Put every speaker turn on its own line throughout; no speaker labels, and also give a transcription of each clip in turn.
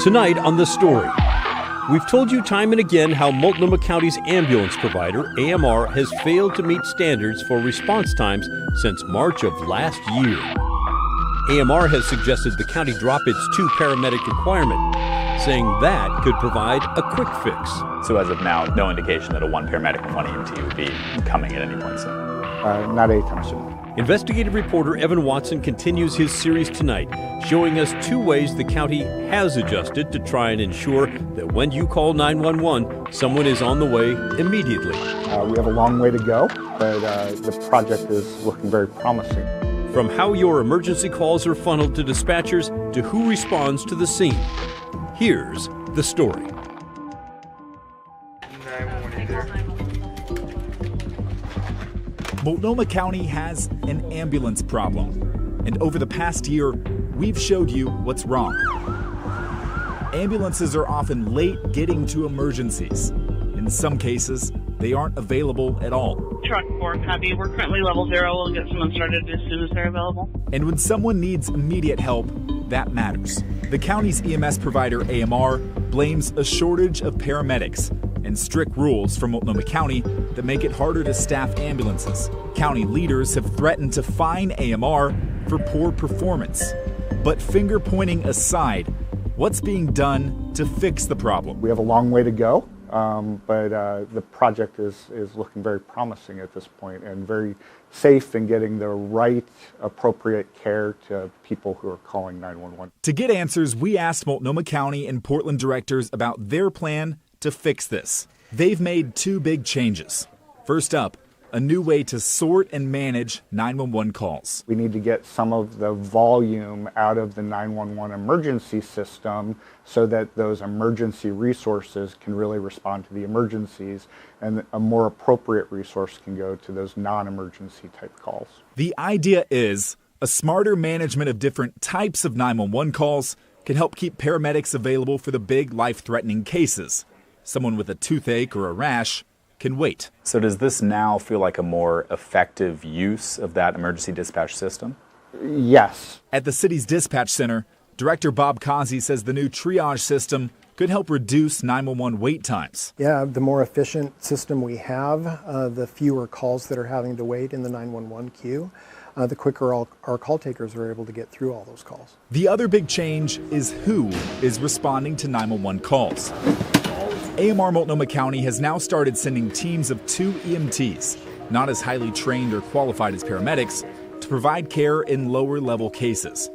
Tonight on The Story, we've told you time and again how Multnomah County's ambulance provider, AMR, has failed to meet standards for response times since March of last year. AMR has suggested the county drop its 2 paramedic requirement, saying that could provide a quick fix.
So as of now, no indication that a 1 paramedic and 1 EMT would be coming at any point soon?
Not anytime soon.
Investigative reporter Evan Watson continues his series tonight, showing us 2 ways the county has adjusted to try and ensure that when you call 911, someone is on the way immediately.
We have a long way to go, but the project is looking very promising.
From how your emergency calls are funneled to dispatchers to who responds to the scene, here's The Story.
Multnomah County has an ambulance problem, and over the past year, we've showed you what's wrong. Ambulances are often late getting to emergencies. In some cases, they aren't available at all.
Truck 4, copy. We're currently level 0. We'll get someone started as soon as they're available.
And when someone needs immediate help, that matters. The county's EMS provider, AMR, blames a shortage of paramedics and strict rules from Multnomah County that make it harder to staff ambulances. County leaders have threatened to fine AMR for poor performance. But finger pointing aside, what's being done to fix the problem?
We have a long way to go, but the project is looking very promising at this point and very safe in getting the right, appropriate care to people who are calling 911.
To get answers, we asked Multnomah County and Portland directors about their plan to fix this. They've made 2 big changes. First up, a new way to sort and manage 911 calls.
We need to get some of the volume out of the 911 emergency system so that those emergency resources can really respond to the emergencies, and a more appropriate resource can go to those non-emergency type calls.
The idea is a smarter management of different types of 911 calls can help keep paramedics available for the big life-threatening cases. Someone with a toothache or a rash can wait.
So does this now feel like a more effective use of that emergency dispatch system?
Yes.
At the city's dispatch center, Director Bob Causey says the new triage system could help reduce 911 wait times.
Yeah, the more efficient system we have, the fewer calls that are having to wait in the 911 queue, the quicker our call takers are able to get through all those calls.
The other big change is who is responding to 911 calls. AMR Multnomah County has now started sending teams of 2 EMTs, not as highly trained or qualified as paramedics, to provide care in lower-level cases.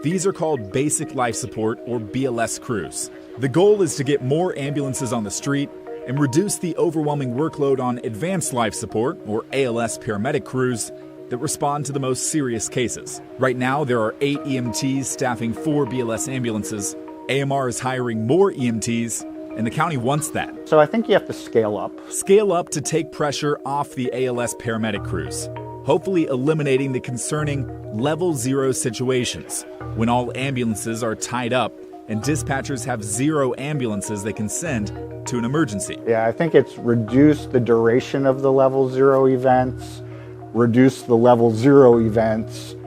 These are called Basic Life Support, or BLS crews. The goal is to get more ambulances on the street and reduce the overwhelming workload on Advanced Life Support, or ALS paramedic crews, that respond to the most serious cases. Right now, there are 8 EMTs staffing 4 BLS ambulances. AMR is hiring more EMTs, and the county wants that.
So I think you have to scale up.
Scale up to take pressure off the ALS paramedic crews, hopefully eliminating the concerning level 0 situations, when all ambulances are tied up and dispatchers have 0 ambulances they can send to an emergency.
Yeah, I think it's reduce the duration of the level 0 events, reduce the level 0 events,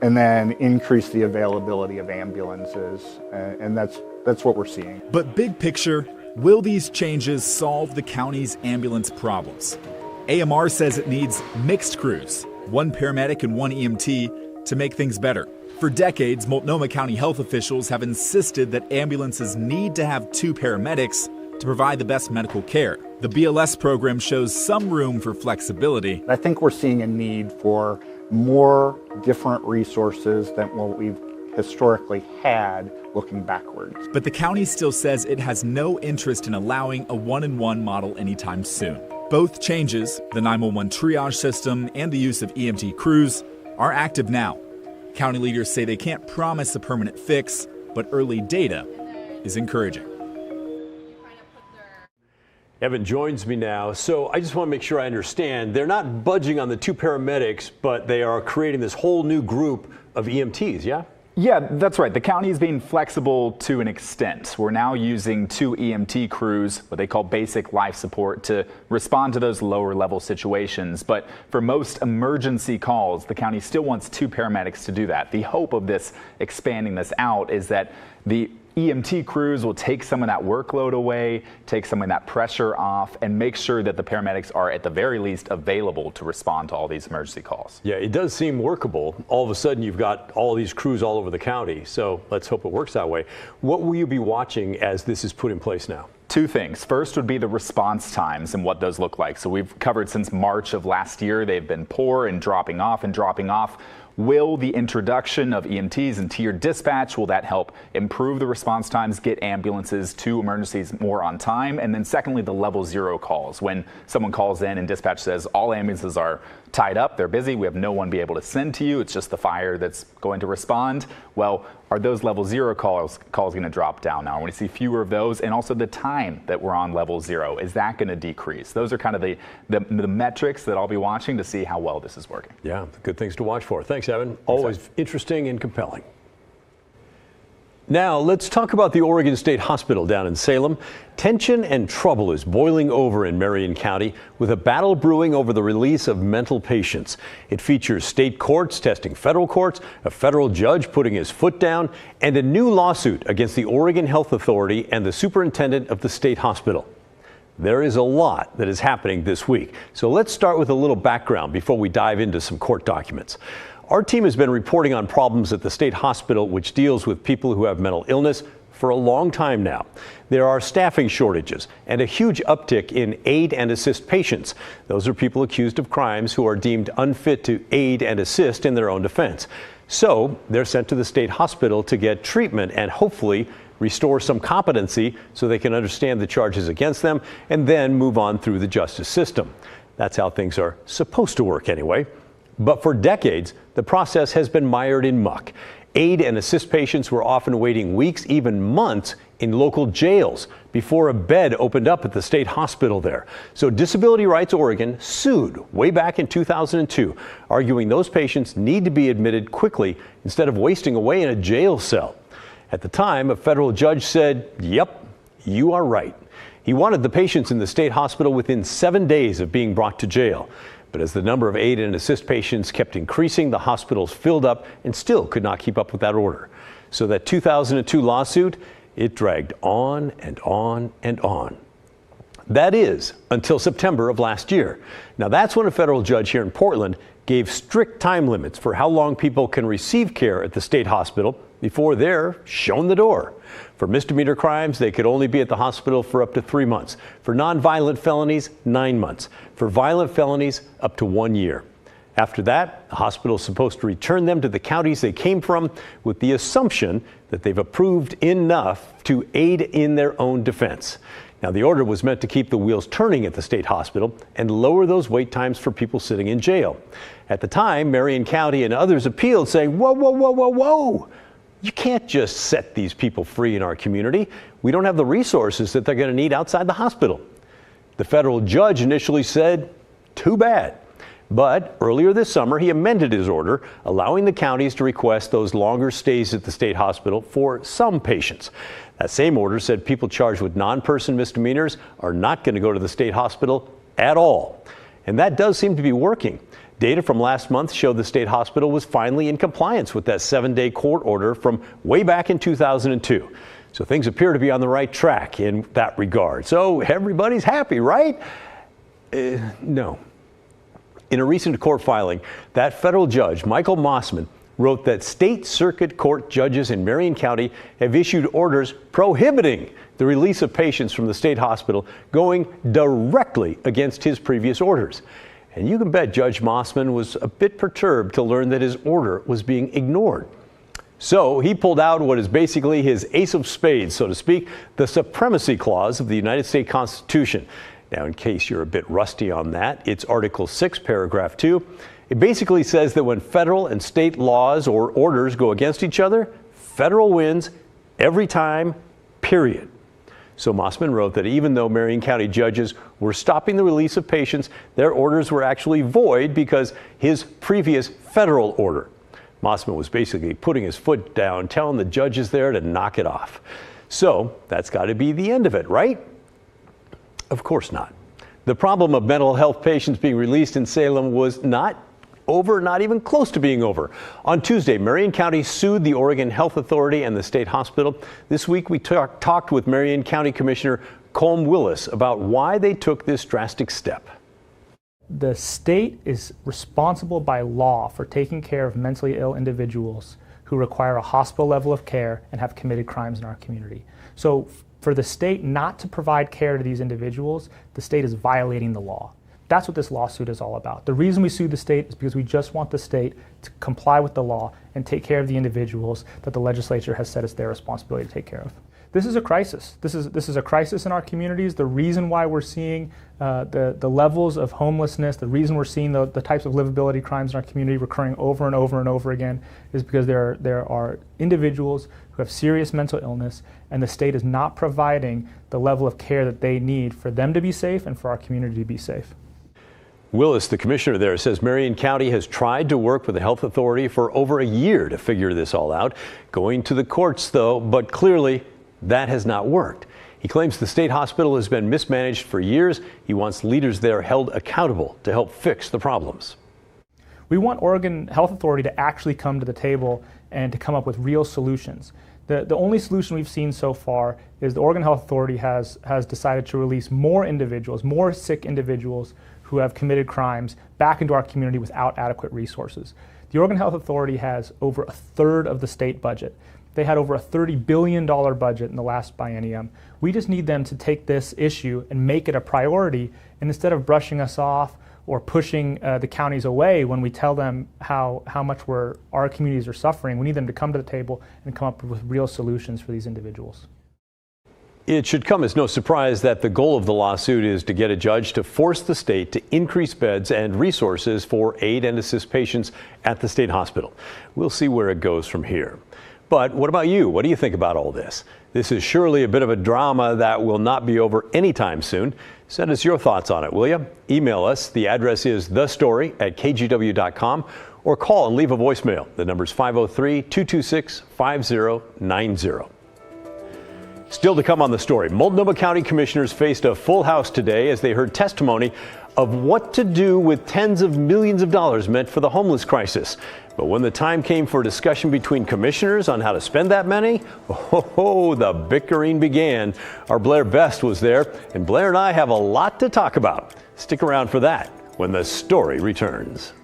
and then increase the availability of ambulances, and that's what we're seeing.
But big picture, will these changes solve the county's ambulance problems? AMR says it needs mixed crews, 1 paramedic and 1 EMT, to make things better. For decades, Multnomah County health officials have insisted that ambulances need to have 2 paramedics to provide the best medical care. The BLS program shows some room for flexibility.
I think we're seeing a need for more different resources than what we've historically had looking backwards.
But the county still says it has no interest in allowing a 1-in-1 model anytime soon. Both changes, the 911 triage system and the use of EMT crews, are active now. County leaders say they can't promise a permanent fix, but early data is encouraging.
Evan joins me now. So I just want to make sure I understand. They're not budging on the 2 paramedics, but they are creating this whole new group of EMTs, yeah?
Yeah, that's right. The county is being flexible to an extent. We're now using 2 EMT crews, what they call basic life support, to respond to those lower level situations. But for most emergency calls, the county still wants 2 paramedics to do that. The hope of this expanding this out is that the EMT crews will take some of that workload away, take some of that pressure off, and make sure that the paramedics are at the very least available to respond to all these emergency calls.
Yeah, it does seem workable. All of a sudden you've got all these crews all over the county, so let's hope it works that way. What will you be watching as this is put in place now?
Two things. First would be the response times and what those look like. So we've covered since March of last year, they've been poor and dropping off and dropping off. Will the introduction of EMTs and tiered dispatch, will that help improve the response times, get ambulances to emergencies more on time? And then secondly, the level 0 calls. When someone calls in and dispatch says all ambulances are tied up, they're busy, we have no one be able to send to you, it's just the fire that's going to respond. Well, are those level 0 calls going to drop down now? We see fewer of those, and also the time that we're on level 0, is that going to decrease? Those are kind of the metrics that I'll be watching to see how well this is working.
Yeah, good things to watch for. Thanks, Evan. Always interesting and compelling. Now, let's talk about the Oregon State Hospital down in Salem. Tension and trouble is boiling over in Marion County with a battle brewing over the release of mental patients. It features state courts testing federal courts, a federal judge putting his foot down, and a new lawsuit against the Oregon Health Authority and the superintendent of the state hospital. There is a lot that is happening this week, so let's start with a little background before we dive into some court documents. Our team has been reporting on problems at the state hospital, which deals with people who have mental illness, for a long time now. There are staffing shortages and a huge uptick in aid and assist patients. Those are people accused of crimes who are deemed unfit to aid and assist in their own defense. So they're sent to the state hospital to get treatment and hopefully restore some competency so they can understand the charges against them and then move on through the justice system. That's how things are supposed to work anyway. But for decades, the process has been mired in muck. Aid and assist patients were often waiting weeks, even months, in local jails before a bed opened up at the state hospital there. So Disability Rights Oregon sued way back in 2002, arguing those patients need to be admitted quickly instead of wasting away in a jail cell. At the time, a federal judge said, "Yep, you are right." He wanted the patients in the state hospital within 7 days of being brought to jail. But as the number of aid and assist patients kept increasing, the hospitals filled up and still could not keep up with that order. So that 2002 lawsuit, it dragged on and on and on. That is, until September of last year. Now that's when a federal judge here in Portland gave strict time limits for how long people can receive care at the state hospital before they're shown the door. For misdemeanor crimes, they could only be at the hospital for up to 3 months. For nonviolent felonies, 9 months. For violent felonies, up to 1 year. After that, the hospital is supposed to return them to the counties they came from with the assumption that they've approved enough to aid in their own defense. Now, the order was meant to keep the wheels turning at the state hospital and lower those wait times for people sitting in jail. At the time, Marion County and others appealed, saying, whoa, whoa, whoa, whoa, whoa. You can't just set these people free in our community. We don't have the resources that they're going to need outside the hospital. The federal judge initially said, too bad. But earlier this summer, he amended his order, allowing the counties to request those longer stays at the state hospital for some patients. That same order said people charged with non-person misdemeanors are not going to go to the state hospital at all. And that does seem to be working. Data from last month showed the state hospital was finally in compliance with that 7-day court order from way back in 2002. So things appear to be on the right track in that regard. So everybody's happy, right? No. In a recent court filing, that federal judge, Michael Mossman, wrote that state circuit court judges in Marion County have issued orders prohibiting the release of patients from the state hospital, going directly against his previous orders. And you can bet Judge Mossman was a bit perturbed to learn that his order was being ignored. So he pulled out what is basically his ace of spades, so to speak, the Supremacy Clause of the United States Constitution. Now, in case you're a bit rusty on that, it's Article 6, Paragraph 2. It basically says that when federal and state laws or orders go against each other, federal wins every time, period. So Mossman wrote that even though Marion County judges were stopping the release of patients, their orders were actually void because his previous federal order. Mossman was basically putting his foot down, telling the judges there to knock it off. So that's got to be the end of it, right? Of course not. The problem of mental health patients being released in Salem was not over? Not even close to being over. On Tuesday, Marion County sued the Oregon Health Authority and the state hospital. This week, we talked with Marion County Commissioner Colm Willis about why they took this drastic step.
The state is responsible by law for taking care of mentally ill individuals who require a hospital level of care and have committed crimes in our community. So for the state not to provide care to these individuals, the state is violating the law. That's what this lawsuit is all about. The reason we sued the state is because we just want the state to comply with the law and take care of the individuals that the legislature has said it's their responsibility to take care of. This is a crisis. This is a crisis in our communities. The reason why we're seeing the levels of homelessness, the reason we're seeing the types of livability crimes in our community recurring over and over and over again is because there are individuals who have serious mental illness, and the state is not providing the level of care that they need for them to be safe and for our community to be safe.
Willis, the commissioner there, says Marion County has tried to work with the health authority for over a year to figure this all out, going to the courts though, but clearly that has not worked. He claims the state hospital has been mismanaged for years. He wants leaders there held accountable to help fix the problems.
We want Oregon Health Authority to actually come to the table and to come up with real solutions. The only solution we've seen so far is the Oregon Health Authority has decided to release more individuals, more sick individuals who have committed crimes back into our community without adequate resources. The Oregon Health Authority has over a third of the state budget. They had over a $30 billion budget in the last biennium. We just need them to take this issue and make it a priority, and instead of brushing us off or pushing the counties away when we tell them how much our communities are suffering, we need them to come to the table and come up with real solutions for these individuals.
It should come as no surprise that the goal of the lawsuit is to get a judge to force the state to increase beds and resources for aid and assist patients at the state hospital. We'll see where it goes from here. But what about you? What do you think about all this? This is surely a bit of a drama that will not be over anytime soon. Send us your thoughts on it, will you? Email us. The address is thestory@kgw.com, or call and leave a voicemail. The number's 503-226-5090. Still to come on the story, Multnomah County commissioners faced a full house today as they heard testimony of what to do with tens of millions of dollars meant for the homeless crisis. But when the time came for a discussion between commissioners on how to spend that money, the bickering began. Our Blair Best was there, and Blair and I have a lot to talk about. Stick around for that when the story returns.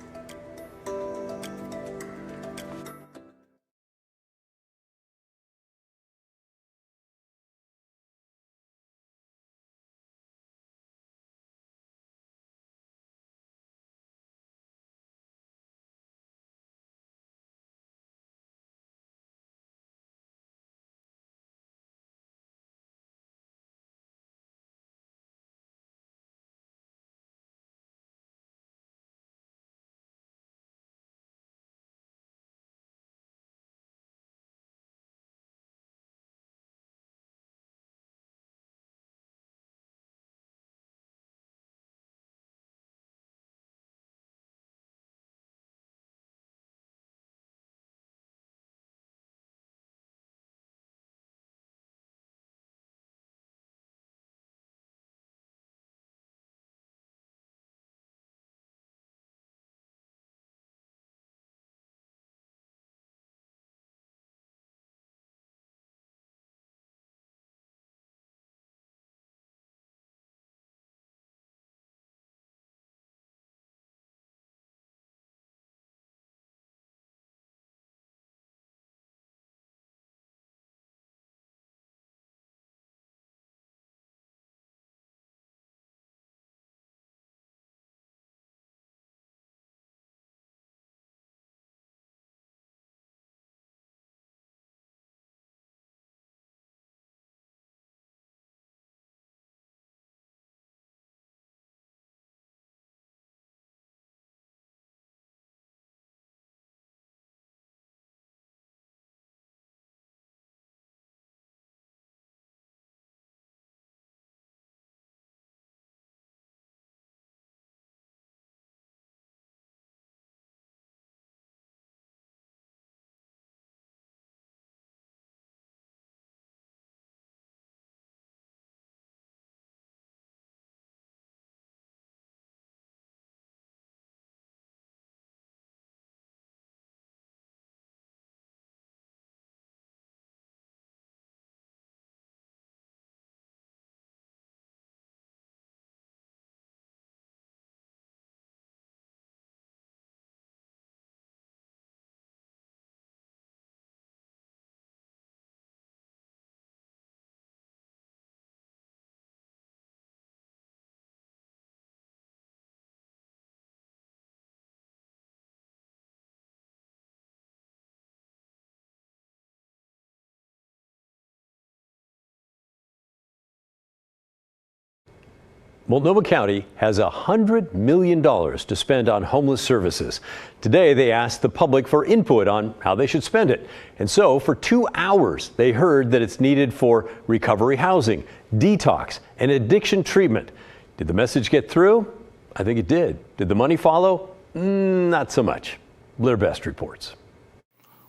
Multnomah County has $100 million to spend on homeless services. Today, they asked the public for input on how they should spend it. And so, for 2 hours, they heard that it's needed for recovery housing, detox, and addiction treatment. Did the message get through? I think it did. Did the money follow? Not so much. Blair Best reports.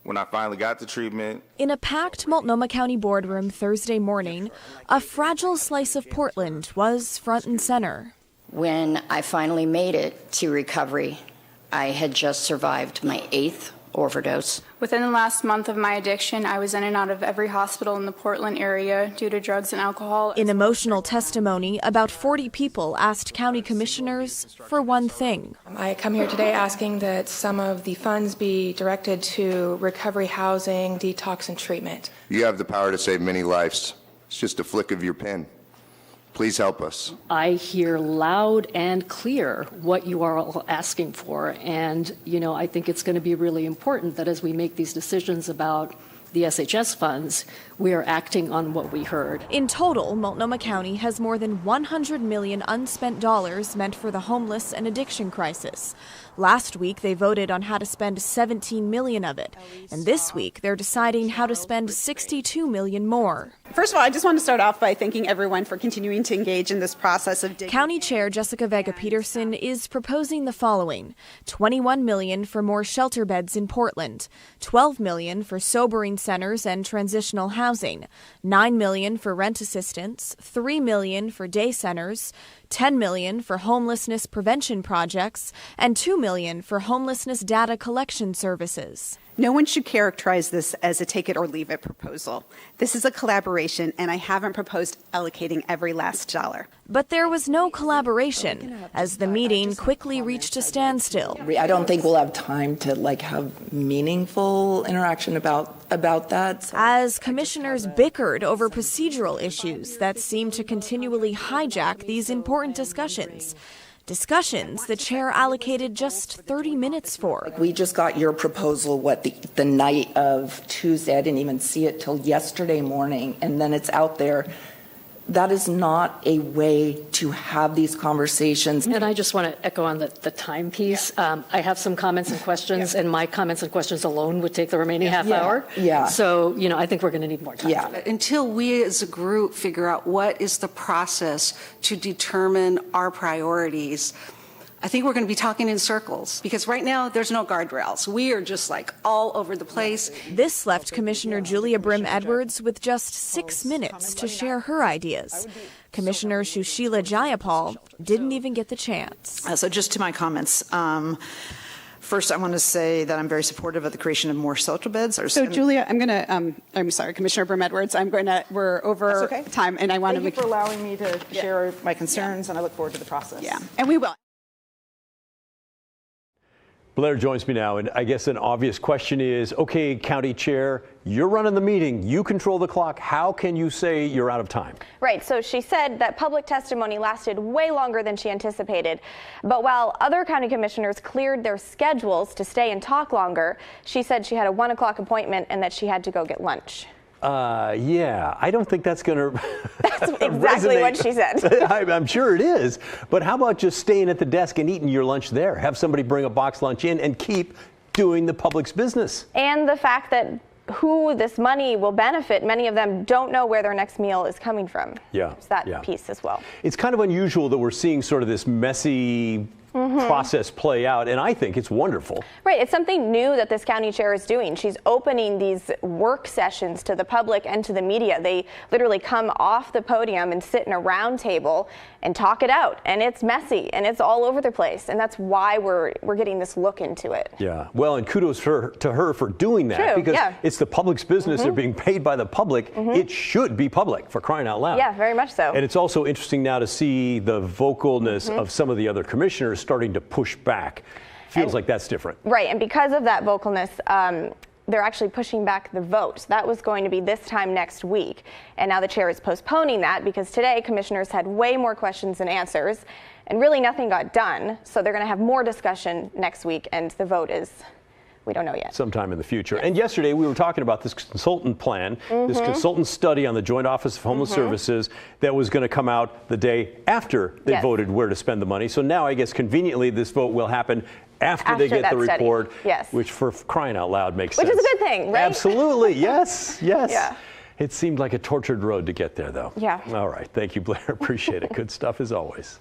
When I finally got the treatment.
In a packed Multnomah County boardroom Thursday morning, a fragile slice of Portland was front and center.
When I finally made it to recovery, I had just survived my 8th overdose.
Within the last month of my addiction, I was in and out of every hospital in the Portland area due to drugs and alcohol.
In emotional testimony, about 40 people asked county commissioners for one thing.
I come here today asking that some of the funds be directed to recovery housing, detox, and treatment.
You have the power to save many lives. It's just a flick of your pen. Please help us.
I hear loud and clear what you are all asking for. And, I think it's going to be really important that as we make these decisions about the SHS funds, we are acting on what we heard.
In total, Multnomah County has more than $100 million unspent dollars meant for the homeless and addiction crisis. Last week, they voted on how to spend $17 million of it. And this week, they're deciding how to spend $62 million more.
First of all, I just want to start off by thanking everyone for continuing to engage in this process of digging.
County Chair Jessica Vega-Peterson is proposing the following: $21 million for more shelter beds in Portland, $12 million for sobering centers and transitional housing, $9 million for rent assistance, $3 million for day centers, $10 million for homelessness prevention projects, and $2 million for homelessness data collection services.
No one should characterize this as a take it or leave it proposal. This is a collaboration, and I haven't proposed allocating every last dollar.
But there was no collaboration, as the meeting quickly reached a standstill.
I don't think we'll have time to have meaningful interaction about that. So.
As commissioners bickered over procedural issues that seem to continually hijack these important discussions. Discussions the chair allocated just 30 minutes for.
We just got your proposal, the night of Tuesday. I didn't even see it till yesterday morning, and then it's out there. That is not a way to have these conversations.
And I just want to echo on the time piece. Yeah. I have some comments and questions, and my comments and questions alone would take the remaining half hour.
Yeah.
So, I think we're going to need more time.
Yeah.
Until we as a group figure out what is the process to determine our priorities, I think we're going to be talking in circles, because right now there's no guardrails. We are just all over the place.
This left Commissioner Julia Brim-Edwards with just 6 minutes to share her ideas. Commissioner Shushila Jayapal didn't even get the chance.
So just to my comments. First, I want to say that I'm very supportive of the creation of more shelter beds.
So, Julia, I'm sorry, Commissioner Brim-Edwards, we're over time, and I want to
Thank you for allowing me to share my concerns, and I look forward to the process.
Yeah, and we will.
Blair joins me now, and I guess an obvious question is, okay, County Chair, you're running the meeting, you control the clock. How can you say you're out of time?
Right, so she said that public testimony lasted way longer than she anticipated. But while other county commissioners cleared their schedules to stay and talk longer, she said she had a 1 o'clock appointment and that she had to go get lunch.
Yeah, I don't think that's going to
That's exactly what she said.
I'm sure it is. But how about just staying at the desk and eating your lunch there? Have somebody bring a box lunch in and keep doing the public's business.
And the fact that who this money will benefit, many of them don't know where their next meal is coming from.
Yeah.
There's that piece as well.
It's kind of unusual that we're seeing sort of this messy process play out, and I think it's wonderful.
Right, it's something new that this county chair is doing. She's opening these work sessions to the public and to the media. They literally come off the podium and sit in a round table and talk it out, and it's messy and it's all over the place, and that's why we're getting this look into it.
Yeah, well, and kudos to her for doing that. Because it's the public's business. They're being paid by the public. It should be public, for crying out loud.
Yeah, very much so.
And it's also interesting now to see the vocalness of some of the other commissioners starting to push back. Feels like that's different.
Right, and because of that vocalness, they're actually pushing back the vote. That was going to be this time next week. And now the chair is postponing that because today commissioners had way more questions than answers and really nothing got done. So they're going to have more discussion next week, and the vote is We don't know yet.
Sometime in the future. And yesterday we were talking about this consultant plan, this consultant study on the Joint Office of Homeless Services that was going to come out the day after they voted where to spend the money. So now I guess conveniently this vote will happen after they get the report, which for crying out loud makes sense.
Which is a good thing, right?
Absolutely. Yes. Yes.
Yeah.
It seemed like a tortured road to get there, though.
Yeah.
All right. Thank you, Blair. Appreciate it. Good stuff as always.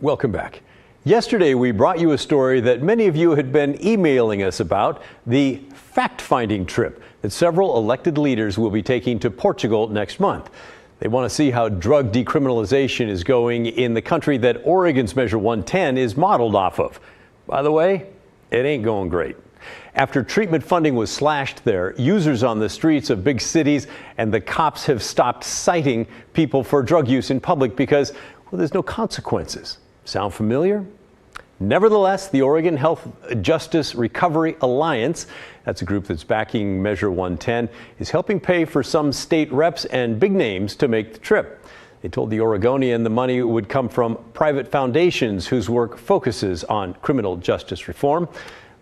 Welcome back. Yesterday, we brought you a story that many of you had been emailing us about, the fact-finding trip that several elected leaders will be taking to Portugal next month. They want to see how drug decriminalization is going in the country that Oregon's Measure 110 is modeled off of. By the way, it ain't going great. After treatment funding was slashed there, users on the streets of big cities and the cops have stopped citing people for drug use in public because, well, there's no consequences. Sound familiar? Nevertheless, the Oregon Health Justice Recovery Alliance, that's a group that's backing Measure 110, is helping pay for some state reps and big names to make the trip. They told the Oregonian the money would come from private foundations whose work focuses on criminal justice reform.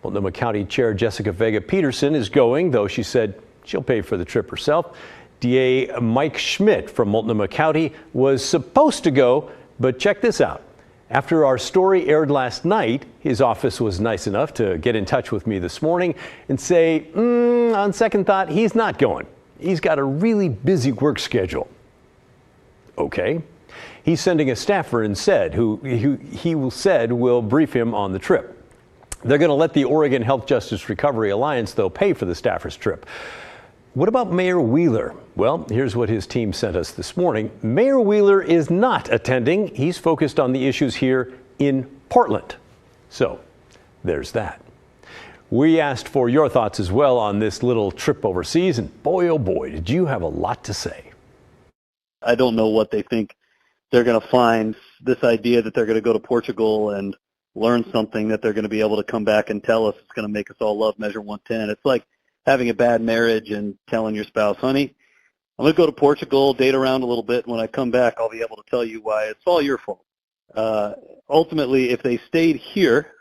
Multnomah County Chair Jessica Vega Peterson is going, though she said she'll pay for the trip herself. DA Mike Schmidt from Multnomah County was supposed to go, but check this out. After our story aired last night, his office was nice enough to get in touch with me this morning and say, on second thought, he's not going. He's got a really busy work schedule. Okay. He's sending a staffer instead who he said will brief him on the trip. They're going to let the Oregon Health Justice Recovery Alliance, though, pay for the staffer's trip. What about Mayor Wheeler? Well, here's what his team sent us this morning. Mayor Wheeler is not attending. He's focused on the issues here in Portland. So there's that. We asked for your thoughts as well on this little trip overseas, and boy, oh boy, did you have a lot to say.
I don't know what they think they're going to find. This idea that they're going to go to Portugal and learn something that they're going to be able to come back and tell us it's going to make us all love Measure 110. It's like having a bad marriage and telling your spouse, honey, I'm going to go to Portugal, date around a little bit. When I come back, I'll be able to tell you why it's all your fault. Ultimately, if they stayed here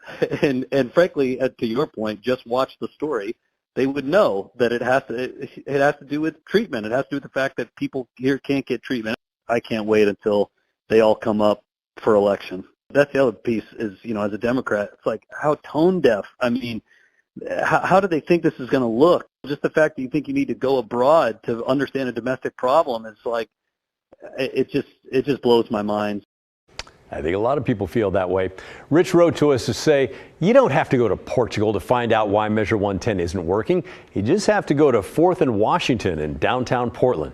and frankly, to your point, just watch the story, they would know that it has to do with treatment. It has to do with the fact that people here can't get treatment. I can't wait until they all come up for election. That's the other piece is, as a Democrat, it's like how tone deaf. I mean, how do they think this is going to look? Just the fact that you think you need to go abroad to understand a domestic problem is like, it just blows my mind.
I think a lot of people feel that way. Rich wrote to us to say, you don't have to go to Portugal to find out why Measure 110 isn't working. You just have to go to 4th and Washington in downtown Portland.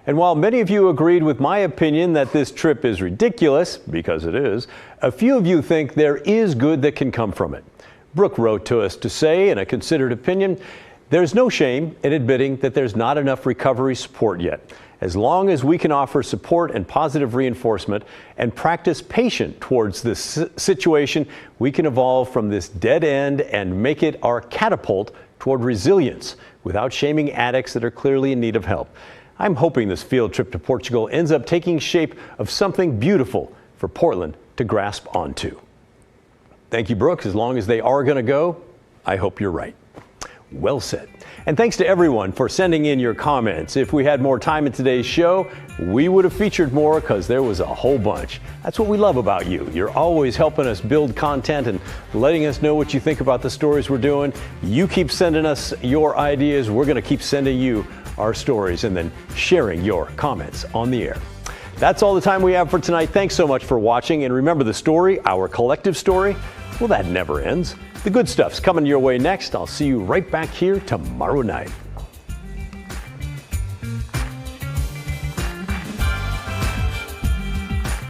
And while many of you agreed with my opinion that this trip is ridiculous, because it is, a few of you think there is good that can come from it. Brooke wrote to us to say, in a considered opinion, there's no shame in admitting that there's not enough recovery support yet. As long as we can offer support and positive reinforcement and practice patience towards this situation, we can evolve from this dead end and make it our catapult toward resilience without shaming addicts that are clearly in need of help. I'm hoping this field trip to Portugal ends up taking shape of something beautiful for Portland to grasp onto. Thank you, Brooke. As long as they are going to go, I hope you're right. Well said. And thanks to everyone for sending in your comments. If we had more time in today's show, we would have featured more because there was a whole bunch. That's what we love about you. You're always helping us build content and letting us know what you think about the stories we're doing. You keep sending us your ideas. We're going to keep sending you our stories and then sharing your comments on the air. That's all the time we have for tonight. Thanks so much for watching. And remember, the story, our collective story, well, that never ends. The good stuff's coming your way next. I'll see you right back here tomorrow night.